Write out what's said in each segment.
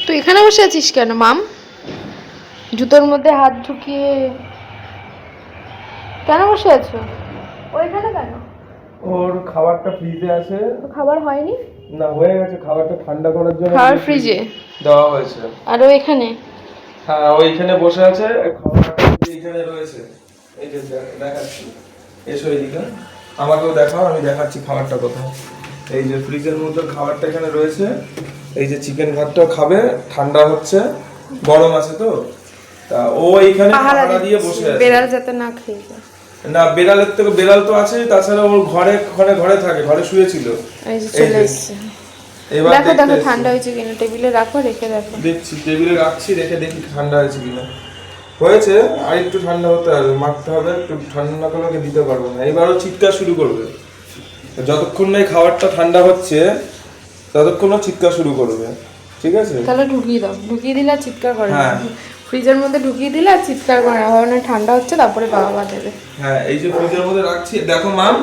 তুই এখানে বসে আছিস কেন মাম? জুতোর মধ্যে হাত ঢুকিয়ে কেন বসে আছো? ওইখানে কেন? ওর খাবারটা ফ্রিজে আছে। তো খাবার হয়নি? না, হয়ে গেছে। খাবারটা ঠান্ডা করার জন্য খাবার ফ্রিজে দেওয়া হয়েছে। আর ও এখানে? হ্যাঁ, ওইখানে বসে আছে। খাবারটা এইখানে রয়েছে। এই যে দেখাচ্ছি, এসো এদিকে, আমাকেও দেখাও, আমি দেখাচ্ছি খাবারটা কোথায়। এই যে ফ্রিজের মধ্যে খাবারটা এখানে রয়েছে। এই যে চিকেন ভাতটা খাবে, ঠান্ডা হচ্ছে, গরম আছে তো। তা ও এইখানে পাহারা দিয়ে বসে আছে, বেড়াল যাতে না খেয়ে যায়। না, বেড়ালের থেকে বেড়াল তো আছে, তাছাড়া ওর ঘরে থাকে, ঘরে শুয়েছিল। এই যে চলে এসেছে। এবার দেখো দেখো ঠান্ডা হয়েছে কিনা, টেবিলে রাখো, রেখে দেখো। দেখছি, টেবিলে রাখছি, রেখে দেখি ঠান্ডা হয়েছে কিনা। হয়েছে, আর একটু ঠান্ডা হতে হবে, মাখতে হবে, একটু ঠান্ডা না করলে ওকে দিতে পারবো না। এবারও চিৎকার শুরু করবে, যতক্ষণ না এই খাবারটা ঠান্ডা হচ্ছে ততক্ষণ ও চিৎকার শুরু করবে, ঠিক আছে? তাহলে ঢুকিয়ে দাও, ঢুকিয়ে দিলে আর চিৎকার করে না। হ্যাঁ, ফ্রিজের মধ্যে ঢুকিয়ে দিলে আর চিৎকার করে না, ভাবনা ঠান্ডা হচ্ছে তারপরে বাবা দেবে। হ্যাঁ, এই যে ফ্রিজের মধ্যে রাখছি, দেখো মাম,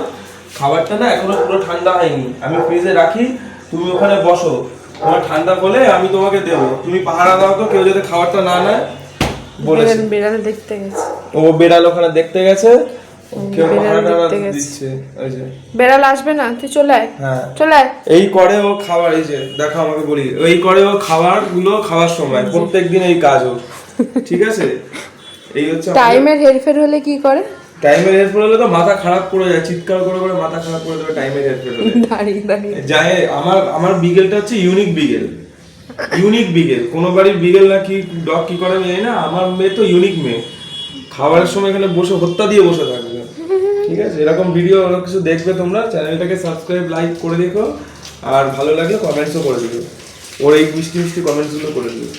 খাবারটা না এখনো পুরো ঠান্ডা হয়নি। আমি ফ্রিজে রাখি, তুমি ওখানে বসো, তোমার ঠান্ডা হলে আমি তোমাকে দেবো। তুমি পাহারা দাও তো, কেউ যাতে খাবারটা না নেয় বলেছে। বেড়াল দেখতে গেছে। ও বেড়াল ওখানে দেখতে গেছে, কেউ বেড়াল পাহারা দেখতে গেছে। দিচ্ছে। ওই যে বেড়াল আসবে না, তুই চলে আয়। হ্যাঁ, চলে আয়। এই করে ও খাবার, এই যে দেখো আমাকে বলি, এই করে ও খাবারগুলো খাওয়ার সময় প্রত্যেকদিন এই কাজ ওর, ঠিক আছে? এই হচ্ছে টাইমের হেরফের হলে কি করে? টাইমের হেরফের হলে তো মাথা খারাপ করে যায়, চিৎকার করে করে মাথা খারাপ করে দেবে টাইমের হেরফের হলে। দাঁড়িয়ে দাঁড়িয়ে যায়। আমার বিগেলটা হচ্ছে ইউনিক বিগেল। ইউনিক বিগেল, কোনো বাড়ির বিগেল না কি ডগ কি করে আমি জানি না, আমার মেয়ে তো ইউনিক মেয়ে। খাবারের সময় এখানে বসে হত্যা দিয়ে বসে থাকবে, ঠিক আছে? এরকম ভিডিও অনেক কিছু দেখবে তোমরা, চ্যানেলটাকে সাবস্ক্রাইব লাইক করে দেখো, আর ভালো লাগলে কমেন্টসও করে দিও। ওর এই মিষ্টি মিষ্টি কমেন্টসগুলো করে দিও।